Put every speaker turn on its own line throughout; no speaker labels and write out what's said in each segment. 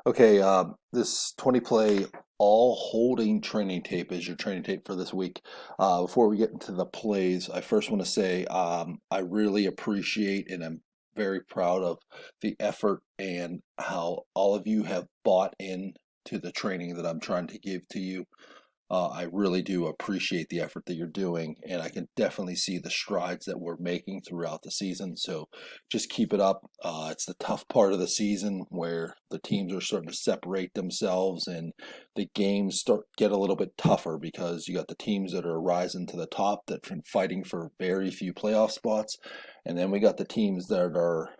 Okay, this 20 play all holding training tape is your training tape for this week. Before we get into the plays, I first want to say I really appreciate and I'm very proud of the effort and how all of you have bought in to the training that I'm trying to give to you. I really do appreciate the effort that you're doing, and I can definitely see the strides that we're making throughout the season. So just keep it up. It's the tough part of the season where the teams are starting to separate themselves, and the games start get a little bit tougher because you got the teams that are rising to the top that are fighting for very few playoff spots, and then we got the teams that are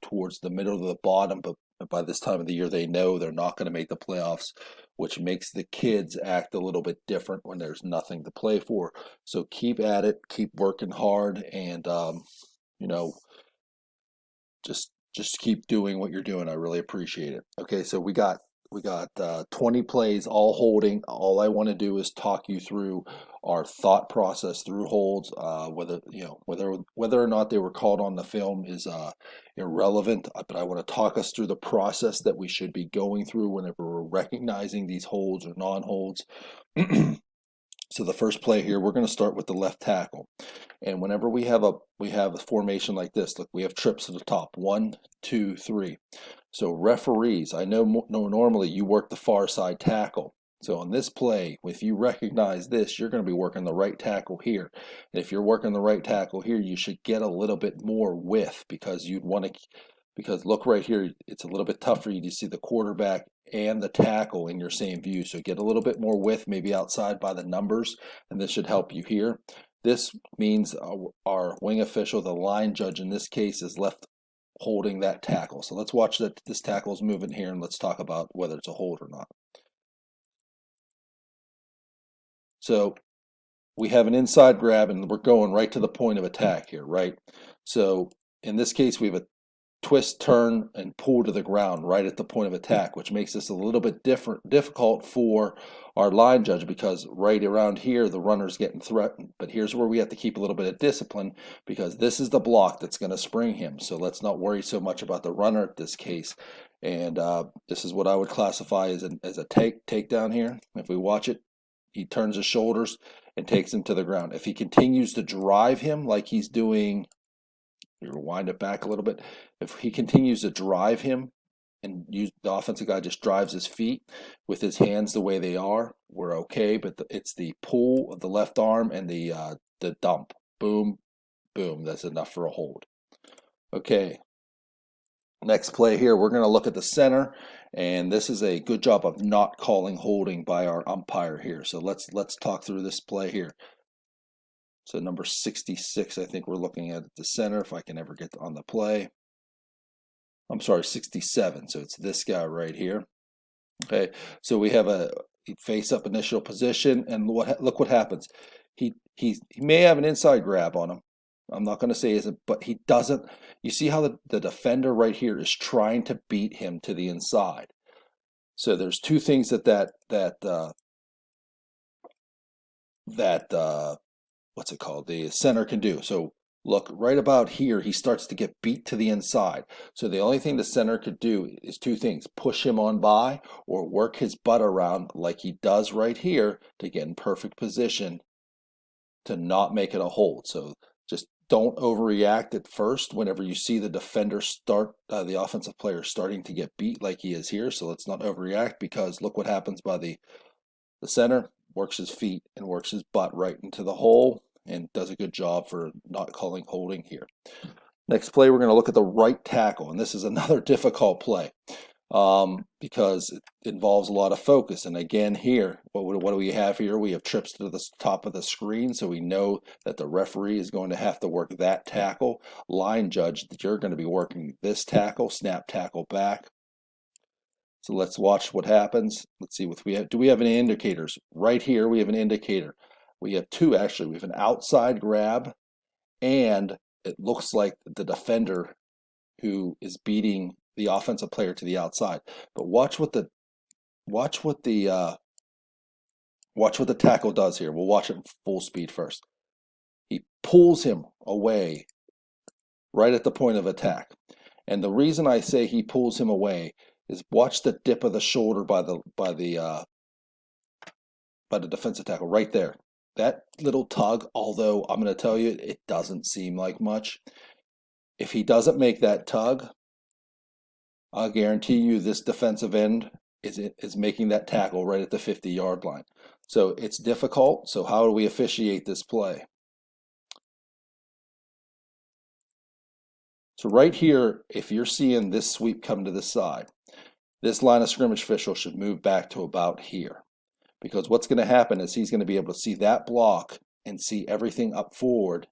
towards the middle of the bottom, but by this time of the year they know they're not going to make the playoffs, which makes the kids act a little bit different when there's nothing to play for. So keep at it, keep working hard, and you know, just keep doing what you're doing. I really appreciate it. Okay, so we got 20 plays, all holding. All I want to do is talk you through our thought process through holds. Whether or not they were called on the film is irrelevant. But I want to talk us through the process that we should be going through whenever we're recognizing these holds or non-holds. So the first play here, we're going to start with the left tackle. And whenever we have a formation like this, look, we have trips at the top. 1, 2, 3. So referees, I know normally you work the far side tackle. So on this play, if you recognize this, you're going to be working the right tackle here. And if you're working the right tackle here, you should get a little bit more width because you'd want to, because look right here, it's a little bit tough for you to see the quarterback and the tackle in your same view. So get a little bit more width, maybe outside by the numbers, and this should help you here. This means our wing official, the line judge in this case, is left holding that tackle. So let's watch that this tackle is moving here, and let's talk about whether it's a hold or not. So we have an inside grab, and we're going right to the point of attack here, right? So in this case, we have a twist, turn, and pull to the ground right at the point of attack, which makes this a little bit difficult for our line judge because right around here the runner's getting threatened. But here's where we have to keep a little bit of discipline because this is the block that's going to spring him. So let's not worry so much about the runner at this case. And this is what I would classify as a takedown here. If we watch it, he turns his shoulders and takes him to the ground. If he continues to drive him like he's doing, you rewind it back a little bit. If he continues to drive him and the offensive guy just drives his feet with his hands the way they are, we're okay. But it's the pull of the left arm and the dump. Boom, boom. That's enough for a hold. Okay. Next play here, we're going to look at the center, and this is a good job of not calling holding by our umpire here. So let's talk through this play here. So number 66, I think we're looking at the center, if I can ever get on the play. I'm sorry, 67. So it's this guy right here. Okay, so we have a face-up initial position, and look what happens. He may have an inside grab on him. I'm not going to say isn't, but he doesn't. You see how the defender right here is trying to beat him to the inside. So there's two things that what's it called? The center can do. So look, right about here, he starts to get beat to the inside. So the only thing the center could do is two things: push him on by or work his butt around like he does right here to get in perfect position to not make it a hold. So just don't overreact at first whenever you see the defender start, the offensive player starting to get beat like he is here. So let's not overreact because look what happens by the center, works his feet and works his butt right into the hole and does a good job for not calling holding here. Next play, we're going to look at the right tackle, and this is another difficult play because it involves a lot of focus. And again, here, what do we have here? We have trips to the top of the screen, so we know that the referee is going to have to work that tackle. Line judge, that you're going to be working this tackle, snap tackle back. So let's watch what happens. Let's see what we have. Do we have any indicators? Right here, we have an indicator. We have two, actually. We have an outside grab, and it looks like the defender who is beating the offensive player to the outside. But watch what the tackle does here. We'll watch it in full speed first. He pulls him away right at the point of attack. And the reason I say he pulls him away is watch the dip of the shoulder by the defensive tackle right there. That little tug, although I'm going to tell you, it doesn't seem like much. If he doesn't make that tug, I'll guarantee you this defensive end is making that tackle right at the 50-yard line. So it's difficult. So how do we officiate this play? So right here, if you're seeing this sweep come to the side, this line of scrimmage official should move back to about here. Because what's going to happen is he's going to be able to see that block and see everything up forward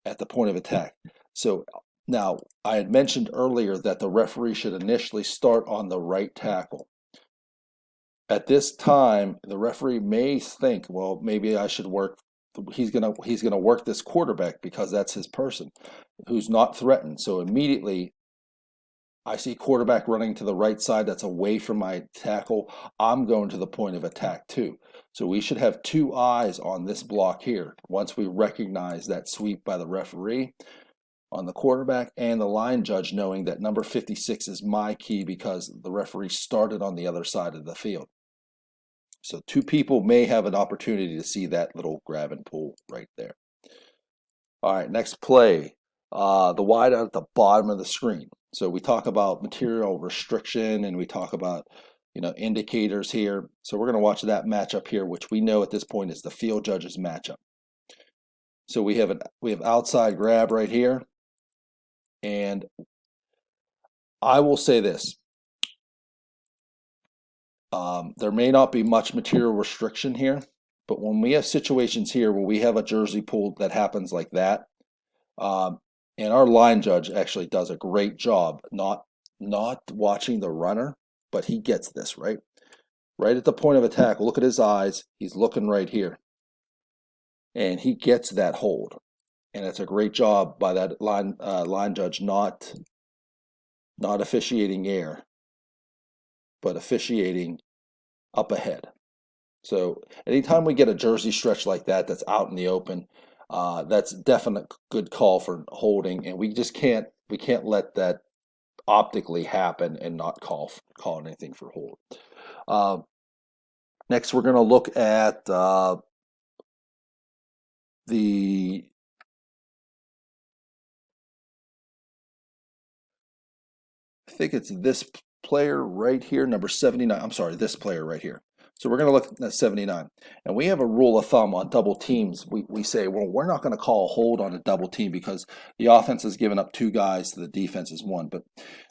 at the point of attack. So now, I had mentioned earlier that the referee should initially start on the right tackle. At this time, the referee may think, well, maybe I should work. He's gonna work this quarterback because that's his person, who's not threatened. So immediately, I see quarterback running to the right side that's away from my tackle. I'm going to the point of attack too. So we should have two eyes on this block here once we recognize that sweep by the referee on the quarterback and the line judge, knowing that number 56 is my key because the referee started on the other side of the field. So two people may have an opportunity to see that little grab and pull right there. All right, next play. The wide out at the bottom of the screen. So we talk about material restriction and we talk about, indicators here. So we're going to watch that matchup here, which we know at this point is the field judge's matchup. So we have outside grab right here. And I will say this. There may not be much material restriction here, but when we have situations here where we have a jersey pull that happens like that, and our line judge actually does a great job not watching the runner, but he gets this, right at the point of attack. Look at his eyes. He's looking right here. And he gets that hold. And it's a great job by that line judge not officiating air, but officiating up ahead. So anytime we get a jersey stretch like that that's out in the open, that's definite good call for holding, and we can't let that optically happen and not call anything for hold. Next, we're going to look at I think it's this player right here, number 79. I'm sorry, this player right here. So we're going to look at 79. And we have a rule of thumb on double teams. We say, well, we're not going to call a hold on a double team because the offense has given up two guys to the defense is one. But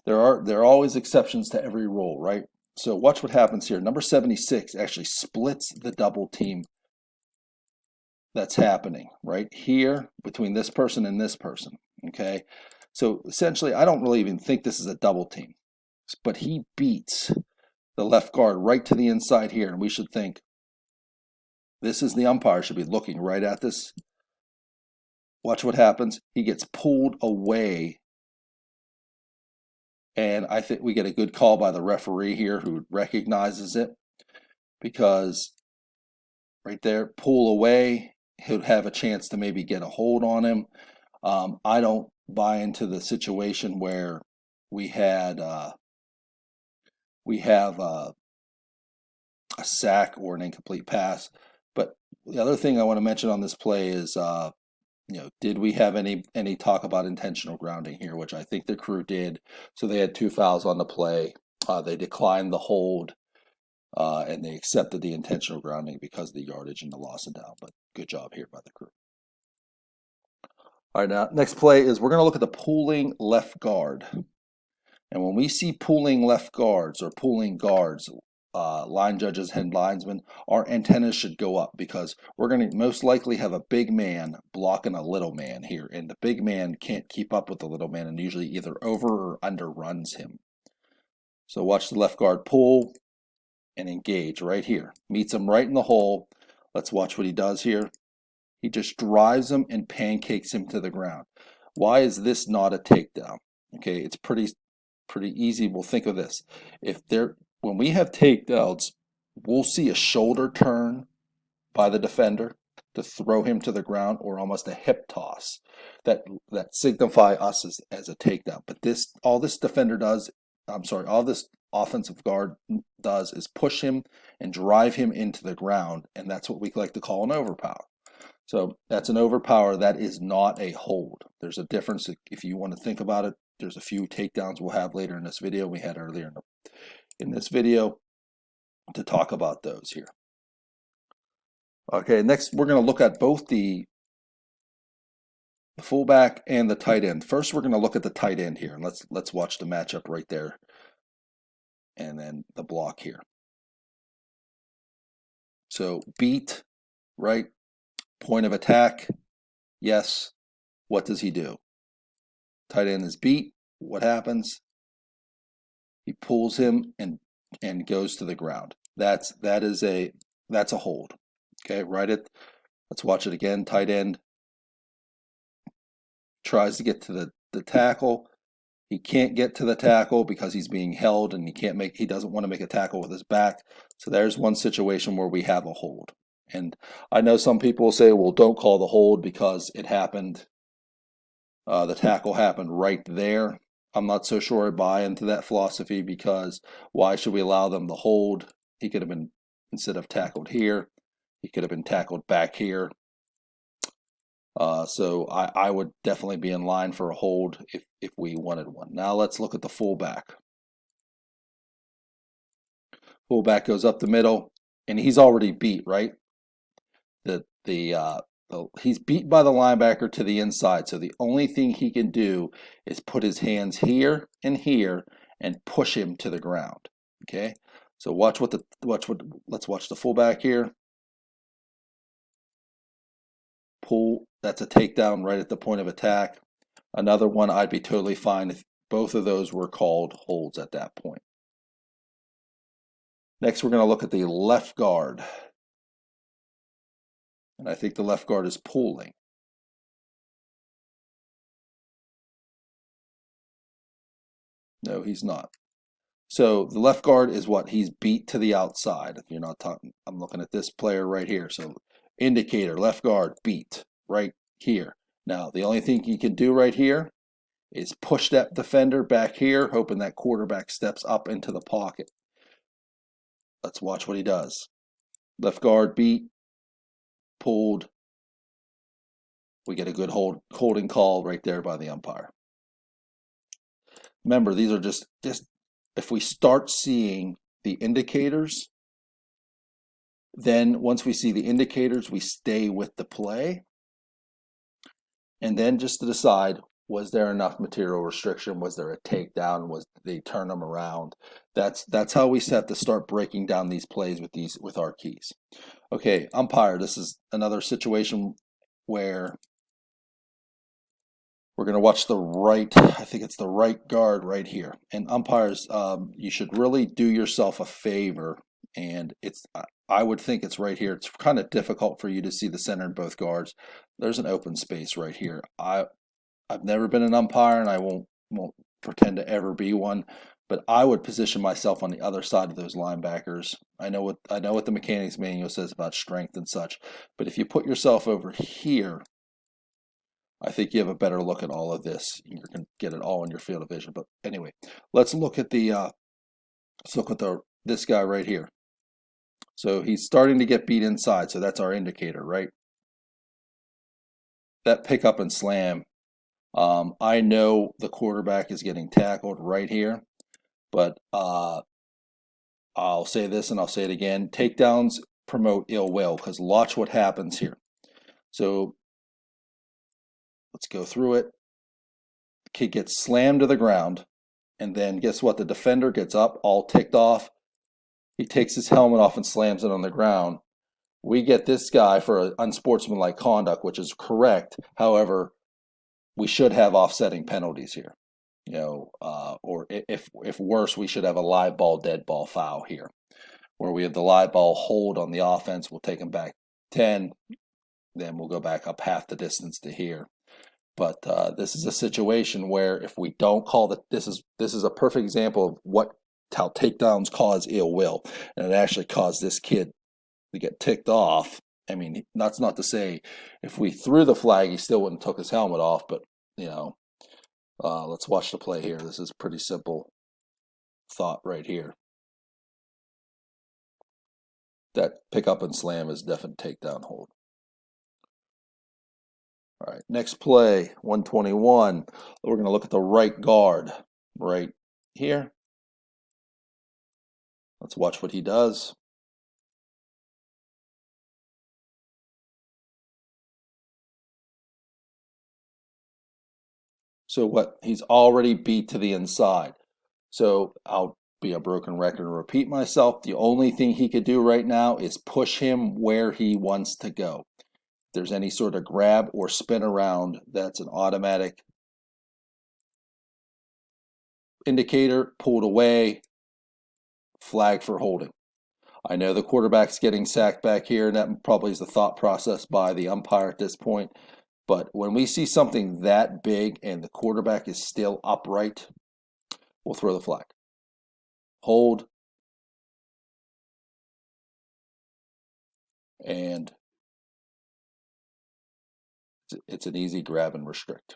there are always exceptions to every rule, right? So watch what happens here. Number 76 actually splits the double team that's happening right here between this person and this person, okay? So essentially, I don't really even think this is a double team, but he beats the left guard right to the inside here, and we should think this is the umpire should be looking right at this. Watch what happens. He gets pulled away, and I think we get a good call by the referee here who recognizes it because right there, pull away, he'll have a chance to maybe get a hold on him. I don't buy into the situation where we have a sack or an incomplete pass. But the other thing I want to mention on this play is, did we have any talk about intentional grounding here, which I think the crew did. So they had two fouls on the play. They declined the hold, and they accepted the intentional grounding because of the yardage and the loss of down. But good job here by the crew. All right, now next play is we're going to look at the pulling left guard. And when we see pulling left guards or pulling guards, line judges and linesmen, our antennas should go up because we're going to most likely have a big man blocking a little man here. And the big man can't keep up with the little man and usually either over or under runs him. So watch the left guard pull and engage right here. Meets him right in the hole. Let's watch what he does here. He just drives him and pancakes him to the ground. Why is this not a takedown? Okay, it's pretty easy. We'll think of this. When we have takedowns, we'll see a shoulder turn by the defender to throw him to the ground or almost a hip toss that signify us as a takedown. But all this offensive guard does is push him and drive him into the ground, and that's what we like to call an overpower. So that's an overpower. That is not a hold. There's a difference if you want to think about it. There's a few takedowns we'll have later in this video. We had earlier in this video to talk about those here. Okay, next we're going to look at both the fullback and the tight end. First, we're going to look at the tight end here, and let's watch the matchup right there, and then the block here. So beat, right? Point of attack, yes. What does he do? Tight end is beat. What happens? He pulls him and goes to the ground. That's a hold. Okay, right it. Let's watch it again. Tight end tries to get to the tackle. He can't get to the tackle because he's being held, and he doesn't want to make a tackle with his back. So there's one situation where we have a hold. And I know some people will say, well, don't call the hold because it happened. The tackle happened right there. I'm not so sure I buy into that philosophy, because why should we allow them to hold? He could have been, instead of tackled here, he could have been tackled back here. So I would definitely be in line for a hold if we wanted one. Now let's look at the fullback. Fullback goes up the middle, and he's already beat, right? He's beat by the linebacker to the inside. So the only thing he can do is put his hands here and here and push him to the ground. Okay. So let's watch the fullback here. Pull. That's a takedown right at the point of attack. Another one, I'd be totally fine if both of those were called holds at that point. Next, we're going to look at the left guard. And I think the left guard is pulling. No, he's not. So the left guard is what? He's beat to the outside. If you're not talking, I'm looking at this player right here. So indicator, left guard, beat right here. Now, the only thing he can do right here is push that defender back here, hoping that quarterback steps up into the pocket. Let's watch what he does. Left guard beat, pulled. We get a good holding call right there by the umpire. Remember, these are just if we start seeing the indicators, then once we see the indicators, we stay with the play. And then just to decide, was there enough material restriction? Was there a takedown? Did they turn them around? That's how we have to start breaking down these plays with our keys. Okay, umpire, this is another situation where we're going to watch the right, I think it's the right guard right here. And umpires, you should really do yourself a favor. And I would think it's right here. It's kind of difficult for you to see the center in both guards. There's an open space right here. I've never been an umpire, and I won't pretend to ever be one. But I would position myself on the other side of those linebackers. I know what the mechanics manual says about strength and such. But if you put yourself over here, I think you have a better look at all of this. You can get it all in your field of vision. But anyway, let's look at this guy right here. So he's starting to get beat inside. So that's our indicator, right? That pick up and slam. I know the quarterback is getting tackled right here, but I'll say this and I'll say it again. Takedowns promote ill will, because watch what happens here. So let's go through it. The kid gets slammed to the ground, and then guess what? The defender gets up, all ticked off. He takes his helmet off and slams it on the ground. We get this guy for unsportsmanlike conduct, which is correct. However, we should have offsetting penalties here. Or if worse, we should have a live ball, dead ball foul here, where we have the live ball hold on the offense. We'll take them back 10, then we'll go back up half the distance to here. But this is a situation where if we don't call this is a perfect example of how takedowns cause ill will, and it actually caused this kid to get ticked off. I mean, that's not to say if we threw the flag, he still wouldn't have took his helmet off. But let's watch the play here. This is pretty simple thought right here. That pick up and slam is definite takedown hold. All right, next play, 121. We're going to look at the right guard right here. Let's watch what he does. So what he's already beat to the inside. So I'll be a broken record and repeat myself. The only thing he could do right now is push him where he wants to go. If there's any sort of grab or spin around, that's an automatic indicator, pulled away, flag for holding. I know the quarterback's getting sacked back here, and that probably is the thought process by the umpire at this point. But when we see something that big and the quarterback is still upright, we'll throw the flag. Hold. And it's an easy grab and restrict.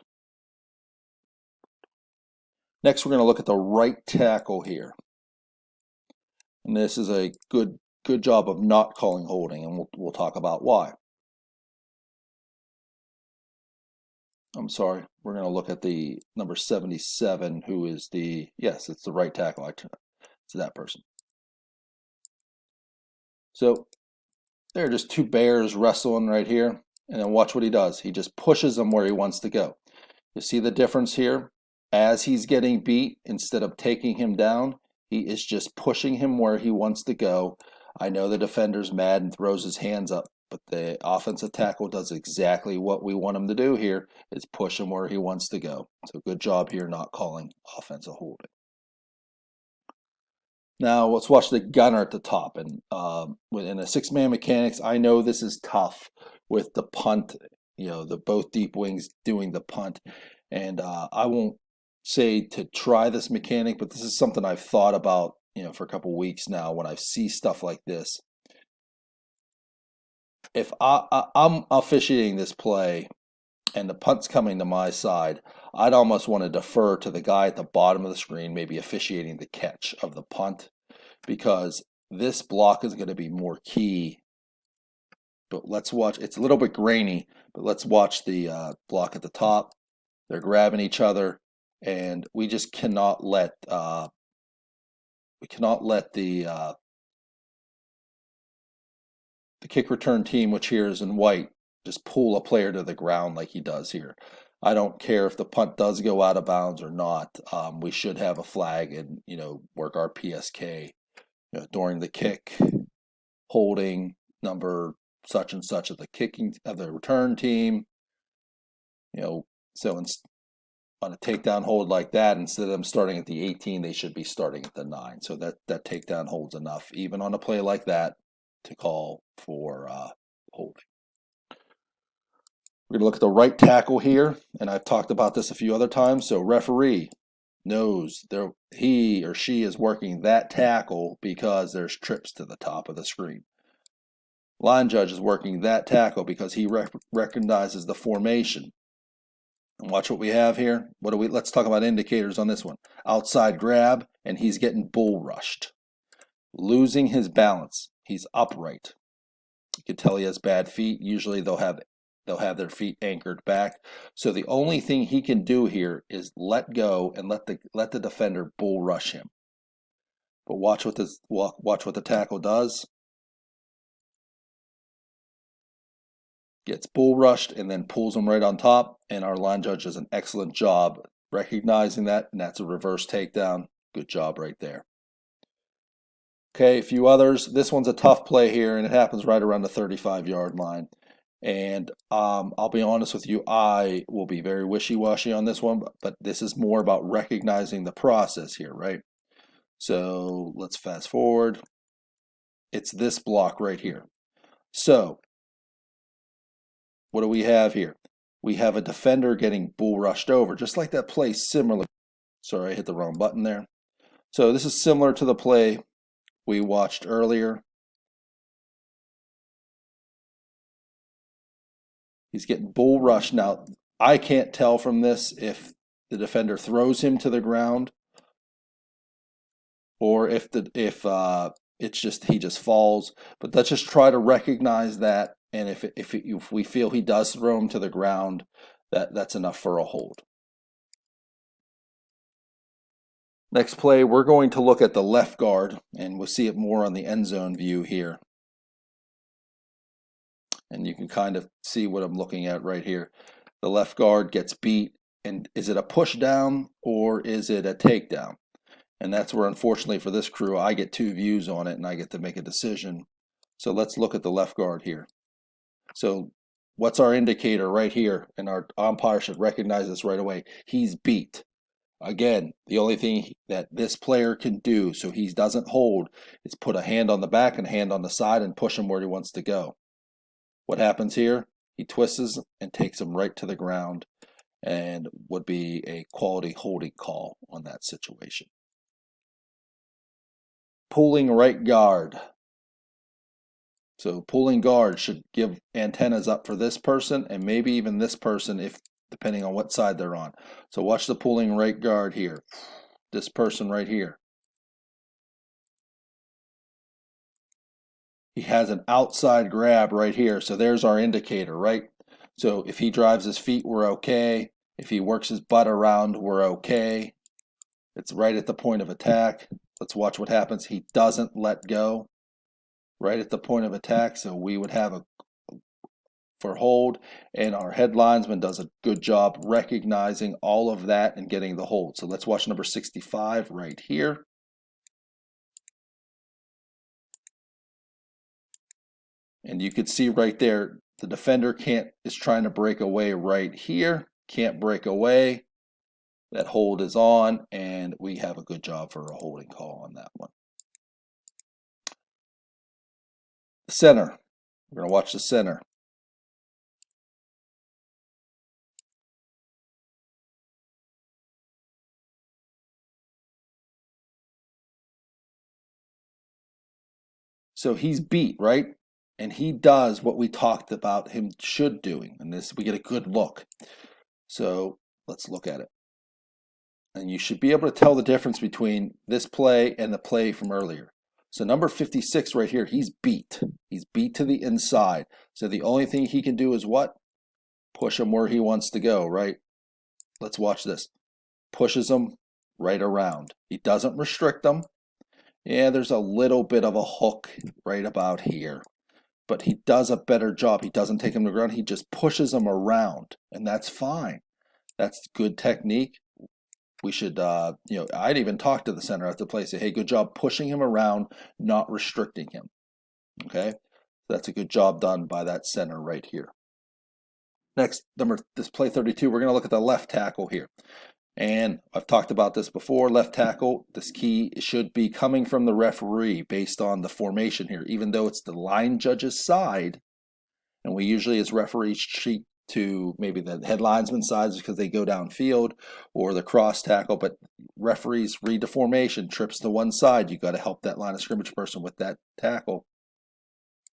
Next, we're going to look at the right tackle here. And this is a good job of not calling holding, and we'll talk about why. I'm sorry, we're going to look at the number 77, who is yes, it's the right tackle. It's that person. So there are just two bears wrestling right here, and then watch what he does. He just pushes them where he wants to go. You see the difference here? As he's getting beat, instead of taking him down, he is just pushing him where he wants to go. I know the defender's mad and throws his hands up, but the offensive tackle does exactly what we want him to do here, is push him where he wants to go. So good job here not calling offensive holding. Now let's watch the gunner at the top. And in a six-man mechanics, I know this is tough with the punt, the both deep wings doing the punt. And I won't say to try this mechanic, but this is something I've thought about, for a couple of weeks now when I see stuff like this. If I'm officiating this play and the punt's coming to my side, I'd almost want to defer to the guy at the bottom of the screen, maybe officiating the catch of the punt, because this block is going to be more key. But let's watch. It's a little bit grainy, but let's watch the block at the top. They're grabbing each other, and we just cannot let the kick return team, which here is in white, just pull a player to the ground like he does here. I don't care if the punt does go out of bounds or not. We should have a flag and work our PSK during the kick, holding number such and such of the return team. So on a takedown hold like that, instead of them starting at the 18, they should be starting at the 9. So that takedown holds enough, even on a play like that, to call for holding. We're going to look at the right tackle here, and I've talked about this a few other times. So referee knows he or she is working that tackle because there's trips to the top of the screen. Line judge is working that tackle because he recognizes the formation. And watch what we have here. Let's talk about indicators on this one. Outside grab, and he's getting bull rushed. Losing his balance. He's upright. You can tell he has bad feet. Usually they'll have their feet anchored back. So the only thing he can do here is let go and let the defender bull rush him. But watch what the tackle does. Gets bull rushed and then pulls him right on top, and our line judge does an excellent job recognizing that, and that's a reverse takedown. Good job right there. Okay, a few others. This one's a tough play here, and it happens right around the 35-yard line. And I'll be honest with you, I will be very wishy-washy on this one, but this is more about recognizing the process here, right? So let's fast forward. It's this block right here. So what do we have here? We have a defender getting bull rushed over, just like that play similar. Sorry, I hit the wrong button there. So this is similar to the play we watched earlier. He's getting bull rushed. Now, I can't tell from this if the defender throws him to the ground or if it's just he just falls. But let's just try to recognize that, and if we feel he does throw him to the ground, that's enough for a hold. Next play, we're going to look at the left guard, and we'll see it more on the end zone view here. And you can kind of see what I'm looking at right here. The left guard gets beat, and is it a push down or is it a takedown? And that's where, unfortunately for this crew, I get two views on it and I get to make a decision. So let's look at the left guard here. So what's our indicator right here? And our umpire should recognize this right away. He's beat. Again, the only thing that this player can do so he doesn't hold is put a hand on the back and a hand on the side and push him where he wants to go. What happens here? He twists and takes him right to the ground, and would be a quality holding call on that situation. Pulling right guard. So pulling guard should give antennas up for this person and maybe even this person, if depending on what side they're on. So watch the pulling right guard here. This person right here. He has an outside grab right here. So there's our indicator, right? So if he drives his feet, we're okay. If he works his butt around, we're okay. It's right at the point of attack. Let's watch what happens. He doesn't let go right at the point of attack. So we would have a for hold, and our head linesman does a good job recognizing all of that and getting the hold. So let's watch number 65 right here. And you could see right there, the defender is trying to break away right here. Can't break away. That hold is on, and we have a good job for a holding call on that one. The center. We're going to watch the center. So he's beat, right? And he does what we talked about him should doing. And this, we get a good look. So let's look at it. And you should be able to tell the difference between this play and the play from earlier. So number 56 right here, he's beat. He's beat to the inside. So the only thing he can do is what? Push him where he wants to go, right? Let's watch this. Pushes him right around. He doesn't restrict them. Yeah, there's a little bit of a hook right about here. But he does a better job. He doesn't take him to the ground. He just pushes him around. And that's fine. That's good technique. We should, I'd even talk to the center after the play. Say, hey, good job pushing him around, not restricting him. Okay? That's a good job done by that center right here. Next, this play 32, we're going to look at the left tackle here. And I've talked about this before, left tackle, this key should be coming from the referee based on the formation here, even though it's the line judge's side. And we usually, as referees, treat to maybe the head linesman sides because they go downfield, or the cross tackle, but referees read the formation, trips to one side. You got to help that line of scrimmage person with that tackle.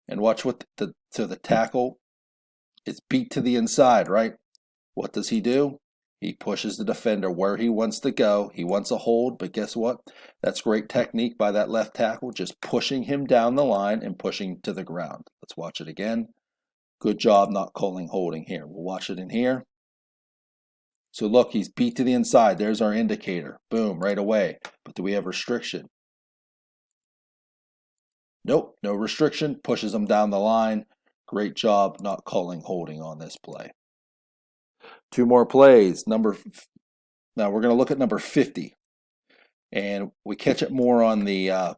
And watch what the tackle is beat to the inside, right? What does he do? He pushes the defender where he wants to go. He wants a hold, but guess what? That's great technique by that left tackle, just pushing him down the line and pushing to the ground. Let's watch it again. Good job not calling holding here. We'll watch it in here. So look, he's beat to the inside. There's our indicator. Boom, right away. But do we have restriction? Nope, no restriction. Pushes him down the line. Great job not calling holding on this play. Two more plays. Now we're going to look at number 50. And we catch it more on the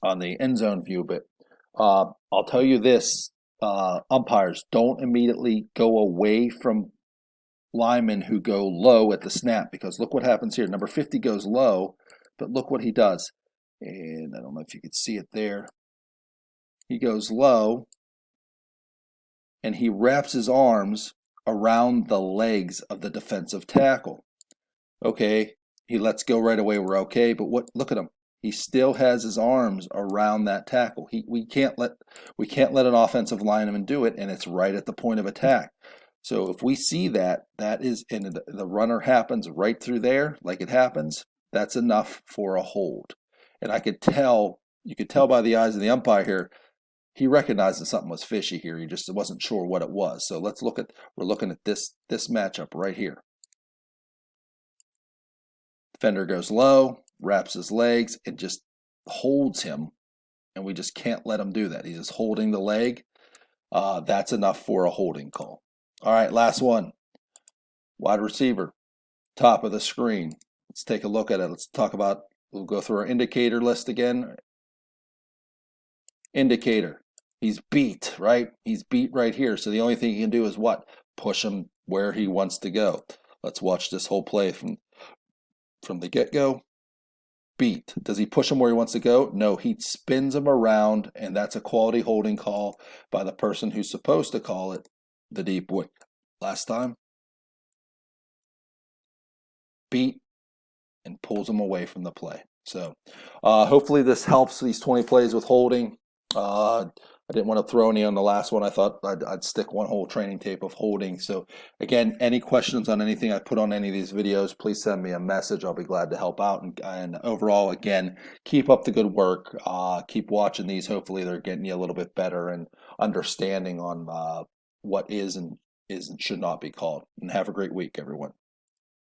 end zone view, but I'll tell you this. Umpires, don't immediately go away from linemen who go low at the snap, because look what happens here. Number 50 goes low, but look what he does. And I don't know if you can see it there. He goes low, and he wraps his arms around the legs of the defensive tackle. Okay, he lets go right away. We're okay, but look at him. He still has his arms around that tackle. We can't let an offensive lineman do it, and it's right at the point of attack. So if we see that is, and the runner happens right through there, like it happens, that's enough for a hold. And I could tell, you could tell by the eyes of the umpire here, he recognized that something was fishy here. He just wasn't sure what it was. So let's look at, we're looking at this matchup right here. Defender goes low, wraps his legs, and just holds him, and we just can't let him do that. He's just holding the leg. That's enough for a holding call. All right, last one. Wide receiver, top of the screen. Let's take a look at it. Let's talk about, we'll go through our indicator list again. Indicator. He's beat, right? He's beat right here. So the only thing he can do is what? Push him where he wants to go. Let's watch this whole play from the get-go. Beat. Does he push him where he wants to go? No, he spins him around, and that's a quality holding call by the person who's supposed to call it, the deep wick. Last time. Beat and pulls him away from the play. So hopefully this helps, these 20 plays with holding. I didn't want to throw any on the last one. I thought I'd stick one whole training tape of holding. So again, any questions on anything I put on any of these videos, please send me a message. I'll be glad to help out. And overall, again, keep up the good work. Keep watching these. Hopefully they're getting you a little bit better and understanding on what is and should not be called. And have a great week, everyone.